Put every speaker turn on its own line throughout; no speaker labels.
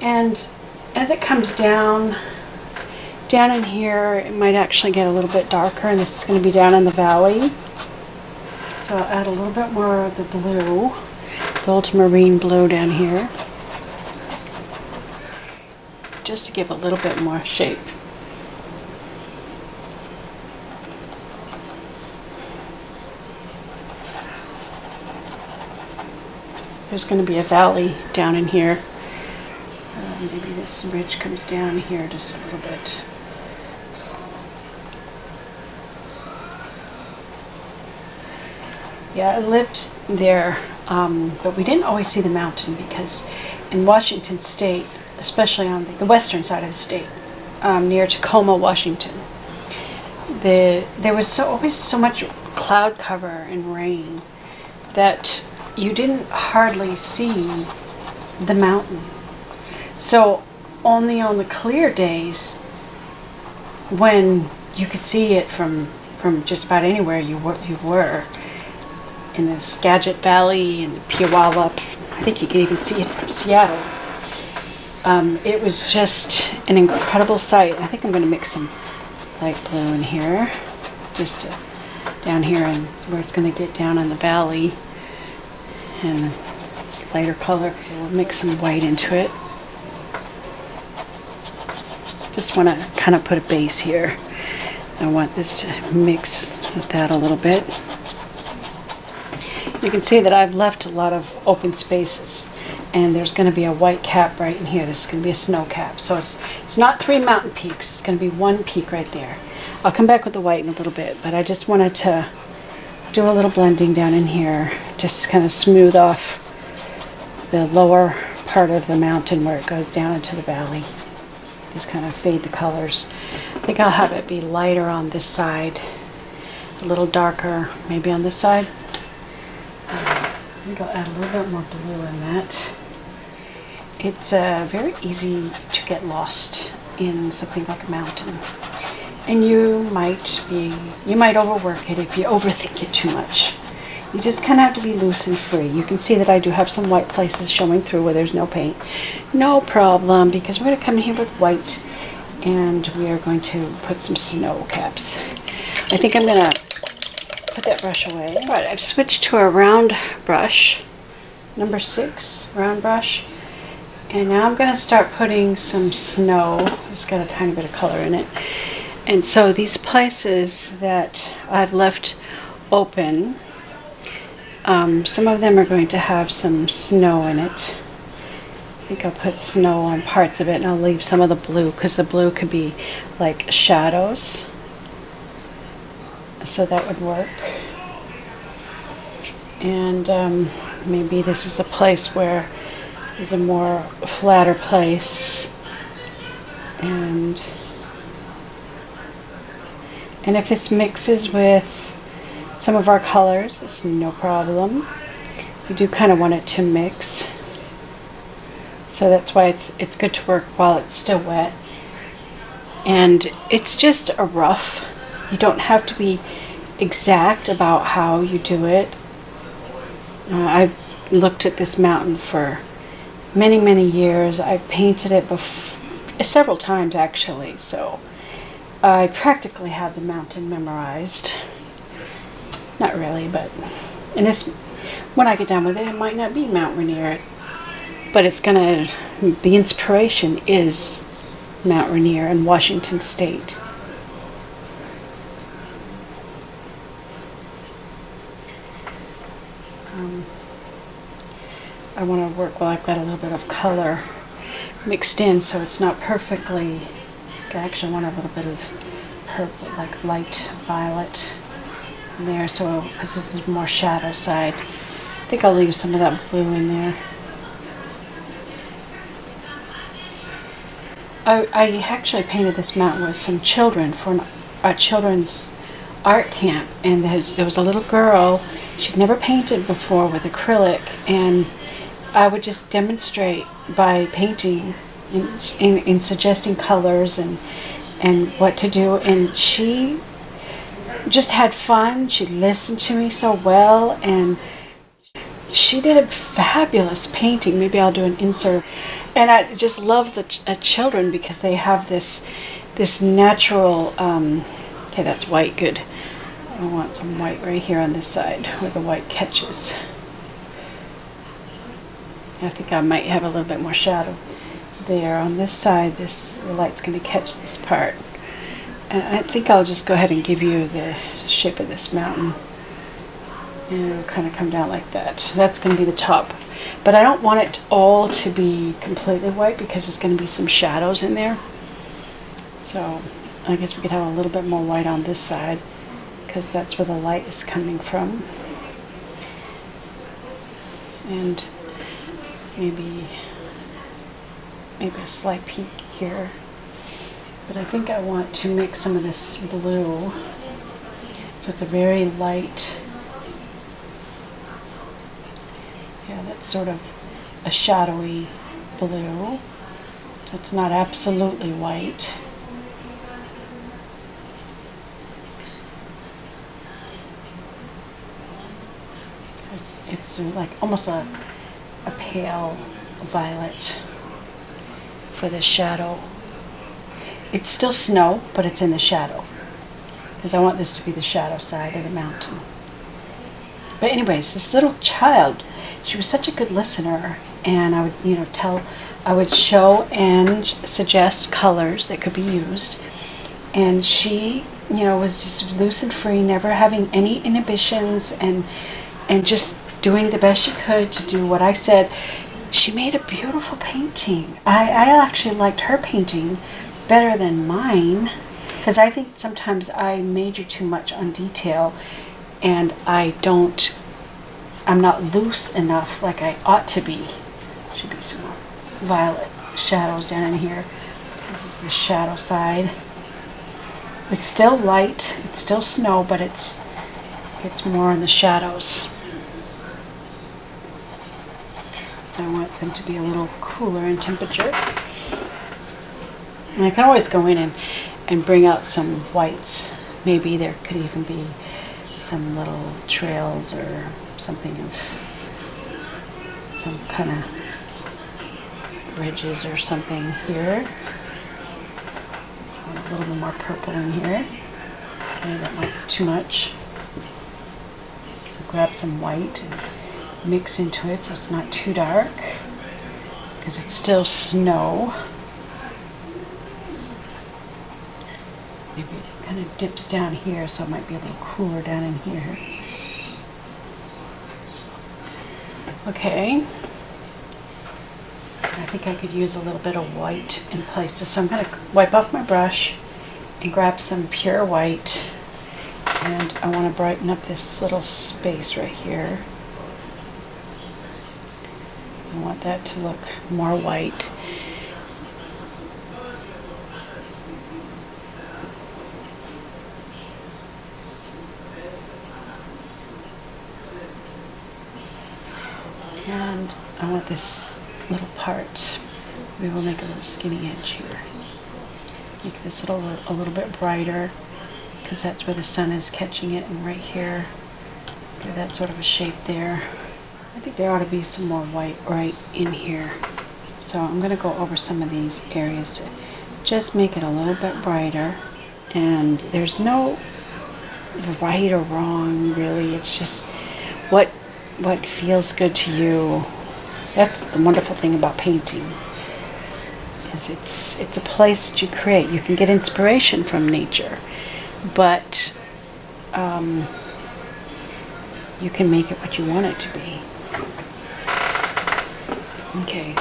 And as it comes down in here, it might actually get a little bit darker, and this is going to be down in the valley. So I'll add a little bit more of the blue, the ultramarine blue down here, just to give a little bit more shape. There's going to be a valley down in here. Maybe this ridge comes down here just a little bit. Yeah, I lived there, but we didn't always see the mountain because in Washington State, especially on the western side of the state, near Tacoma, Washington, there was always so much cloud cover and rain that you didn't hardly see the mountain. So only on the clear days, when you could see it from just about anywhere you were, in the Skagit Valley and the Puyallup, I think you could even see it from Seattle. It was just an incredible sight. I think I'm going to mix some light blue in here, just down here and where it's going to get down in the valley, and this lighter color. So we'll mix some white into it. Just want to kind of put a base here. I want this to mix with that a little bit. You can see that I've left a lot of open spaces, and there's going to be a white cap right in here. This is going to be a snow cap. So it's not 3 mountain peaks. It's going to be 1 peak right there. I'll come back with the white in a little bit, but I just wanted to do a little blending down in here, just kind of smooth off the lower part of the mountain where it goes down into the valley. Just kind of fade the colors. I think I'll have it be lighter on this side, a little darker maybe on this side. I think I'll add a little bit more blue in that. It's very easy to get lost in something like a mountain, and you might overwork it if you overthink it too much. You just kind of have to be loose and free. You can see that I do have some white places showing through where there's no paint. No problem, because we're going to come in here with white, and we are going to put some snow caps. I think I'm going to put that brush away. All right, I've switched to a round brush, number 6 round brush, and now I'm going to start putting some snow. It's got a tiny bit of color in it, and so these places that I've left open, some of them are going to have some snow in it. I think I'll put snow on parts of it, and I'll leave some of the blue, because the blue could be like shadows. So that would work. And maybe this is a place where there's a more flatter place. And if this mixes with some of our colors, it's no problem. We do kind of want it to mix. So that's why it's good to work while it's still wet. And it's just a rough. You don't have to be exact about how you do it. I've looked at this mountain for many, many years. I've painted it several times actually, so I practically have the mountain memorized. Not really, but when I get done with it, it might not be Mount Rainier, but the inspiration is Mount Rainier in Washington State. I want to work while I've got a little bit of color mixed in, so it's not perfectly. I actually want a little bit of purple, like light violet in there, so because this is more shadow side. I think I'll leave some of that blue in there. I actually painted this mountain with some children for a children's art camp, and there was a little girl. She'd never painted before with acrylic, and I would just demonstrate by painting in suggesting colors and what to do, and she just had fun. She listened to me so well, and she did a fabulous painting. Maybe I'll do an insert. And I just love the children because they have this natural, okay, that's white, good. I want some white right here on this side where the white catches. I think I might have a little bit more shadow there. On this side, the light's going to catch this part. And I think I'll just go ahead and give you the shape of this mountain. And it'll kind of come down like that. That's going to be the top. But I don't want it all to be completely white because there's going to be some shadows in there. So I guess we could have a little bit more white on this side because that's where the light is coming from. And maybe a slight peak here. But I think I want to mix some of this blue. So it's a very light, yeah, that's sort of a shadowy blue. So it's not absolutely white. So it's like almost a pale violet for this shadow. It's still snow, but it's in the shadow because I want this to be the shadow side of the mountain. But anyways, this little child, she was such a good listener, and I would, I would show and suggest colors that could be used, and she, was just loose and free, never having any inhibitions, and just doing the best she could to do what I said. She made a beautiful painting. I actually liked her painting better than mine because I think sometimes I major too much on detail and I'm not loose enough like I ought to be. Should be some more violet shadows down in here. This is the shadow side. It's still light, it's still snow, but it's more in the shadows. So I want them to be a little cooler in temperature. And I can always go in and bring out some whites. Maybe there could even be some little trails or something of some kind of ridges or something here. A little bit more purple in here. Okay, that might be too much. So grab some white and mix into it so it's not too dark because it's still snow. Maybe it kind of dips down here so it might be a little cooler down in here. Okay. I think I could use a little bit of white in places. So I'm going to wipe off my brush and grab some pure white. And I want to brighten up this little space right here. I want that to look more white. And I want this little part, we will make a little skinny edge here. Make this a little bit brighter because that's where the sun is catching it, and right here, give that sort of a shape there. I think there ought to be some more white right in here. So I'm going to go over some of these areas to just make it a little bit brighter. And there's no right or wrong, really. It's just what feels good to you. That's the wonderful thing about painting. Is it's a place that you create. You can get inspiration from nature, but you can make it what you want it to be. Okay,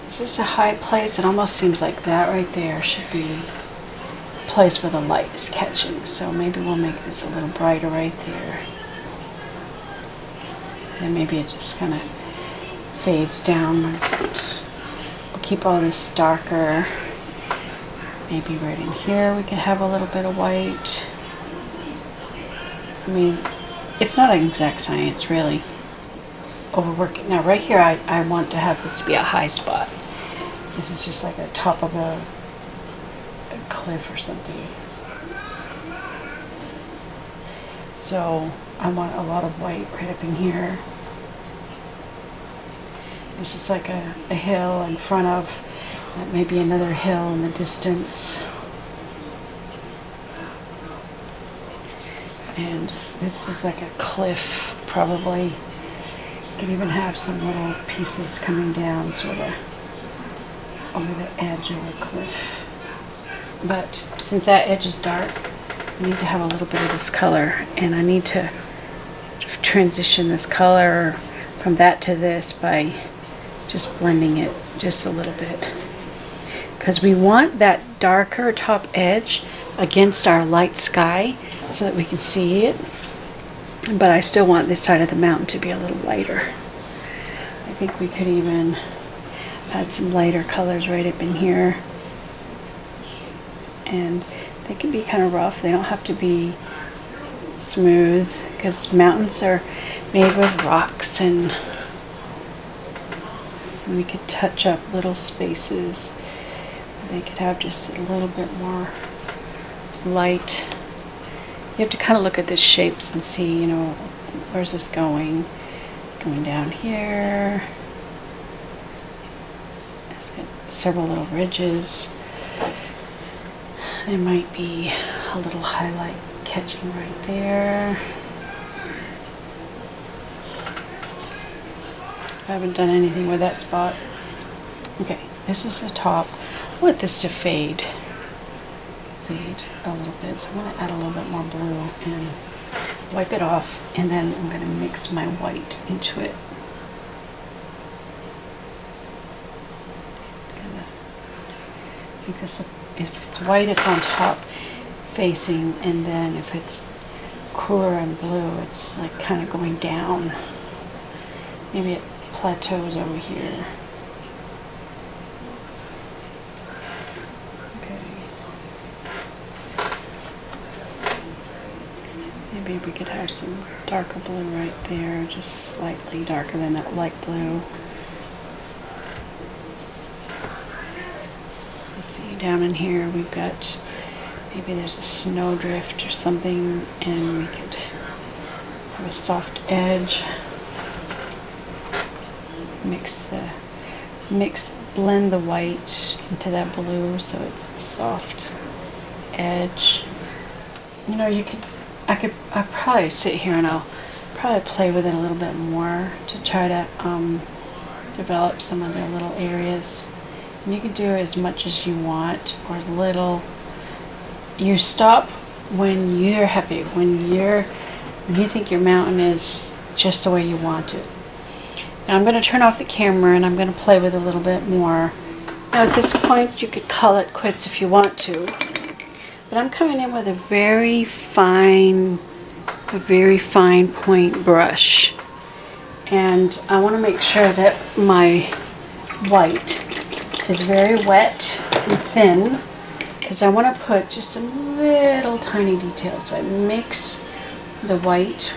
is this a high place? It almost seems like that right there should be a place where the light is catching. So maybe we'll make this a little brighter right there. And maybe it just kind of fades down. We'll keep all this darker. Maybe right in here we could have a little bit of white. I mean, it's not an exact science, really. Overworking. Now right here I want to have this be a high spot. This is just like a top of a cliff or something. So I want a lot of white right up in here. This is like a hill in front of maybe another hill in the distance. And this is like a cliff, probably. You could even have some little pieces coming down sort of over the edge of the cliff. But since that edge is dark, I need to have a little bit of this color, and I need to transition this color from that to this by just blending it just a little bit. Because we want that darker top edge against our light sky so that we can see it. But I still want this side of the mountain to be a little lighter. I think we could even add some lighter colors right up in here. And they can be kind of rough. They don't have to be smooth, because mountains are made with rocks, and we could touch up little spaces. They could have just a little bit more light. You have to kind of look at the shapes and see, you know, where's this going? It's going down here. It's got several little ridges. There might be a little highlight catching right there. I haven't done anything with that spot. Okay, this is the top. I want this to fade a little bit, so I'm going to add a little bit more blue and wipe it off, and then I'm going to mix my white into it. I think this, if it's white, it's on top facing, and then if it's cooler and blue, it's like kind of going down. Maybe it plateaus over here. Maybe we could have some darker blue right there, just slightly darker than that light blue. You see down in here we've got, maybe there's a snowdrift or something, and we could have a soft edge. Blend the white into that blue so it's a soft edge. You know, I'd probably sit here and I'll probably play with it a little bit more to try to develop some of the little areas. And you can do as much as you want or as little. You stop when you're happy, when you think your mountain is just the way you want it. Now I'm going to turn off the camera and I'm going to play with it a little bit more. Now at this point you could call it quits if you want to. But I'm coming in with a very fine point brush. And I want to make sure that my white is very wet and thin, because I want to put just some little tiny details. So I mix the white,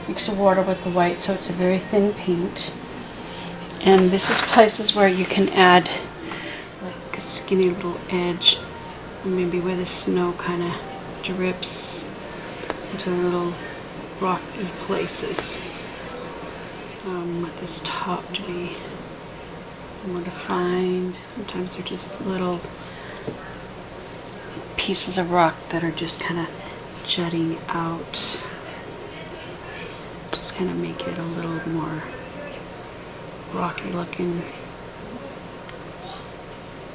mix the water with the white so it's a very thin paint. And this is places where you can add like a skinny little edge, maybe where the snow kind of drips into little rocky places. Want this top to be more defined. Sometimes they're just little pieces of rock that are just kind of jutting out. Just kind of make it a little more rocky looking.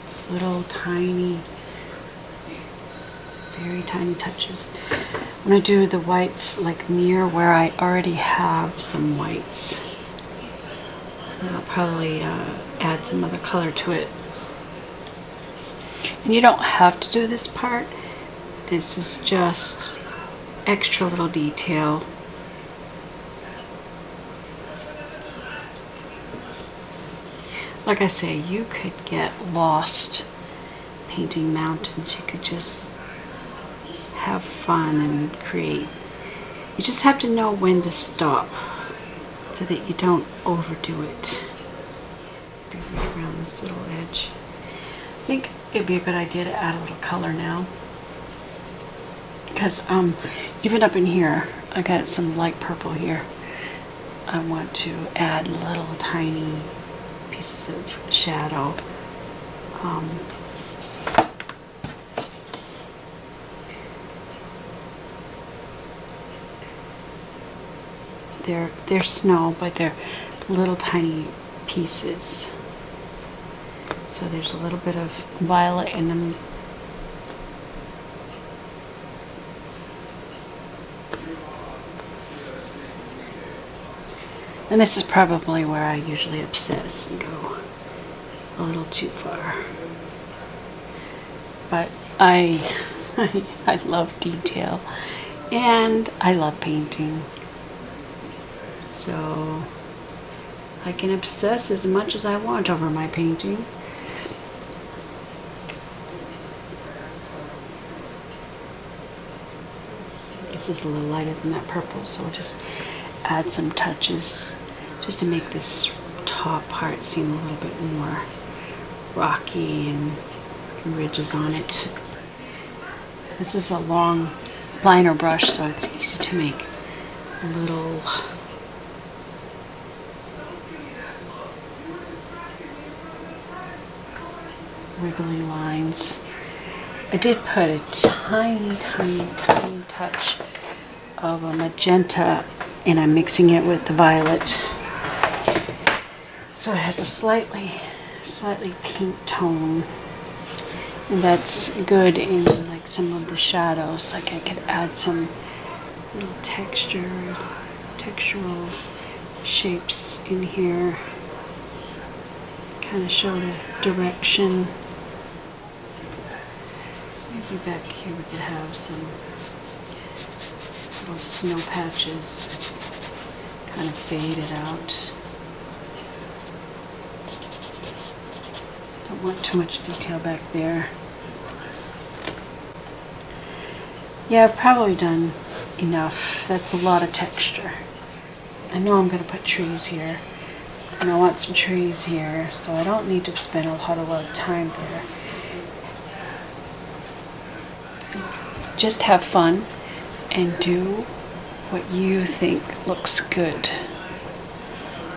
Just little tiny, very tiny touches. I'm going to do the whites like near where I already have some whites. And I'll probably add some other color to it. And you don't have to do this part. This is just extra little detail. Like I say, you could get lost painting mountains. You could just have fun and create. You just have to know when to stop so that you don't overdo it. Right around this little edge. I think it'd be a good idea to add a little color now, because even up in here I got some light purple here, I want to add little tiny pieces of shadow. They're snow, but they're little tiny pieces. So there's a little bit of violet in them. And this is probably where I usually obsess and go a little too far. But I love detail and I love painting. So I can obsess as much as I want over my painting. This is a little lighter than that purple, so we'll just add some touches just to make this top part seem a little bit more rocky and ridges on it. This is a long liner brush, so it's easy to make little wiggly lines. I did put a tiny touch of a magenta, and I'm mixing it with the violet. So it has a slightly pink tone. And that's good in like some of the shadows. Like I could add some little textural shapes in here. Kind of show the direction. Maybe back here we could have some little snow patches kind of faded out. Don't want too much detail back there. Yeah, I've probably done enough. That's a lot of texture. I know I'm going to put trees here, and I want some trees here, so I don't need to spend a lot of time there. Just have fun and do what you think looks good.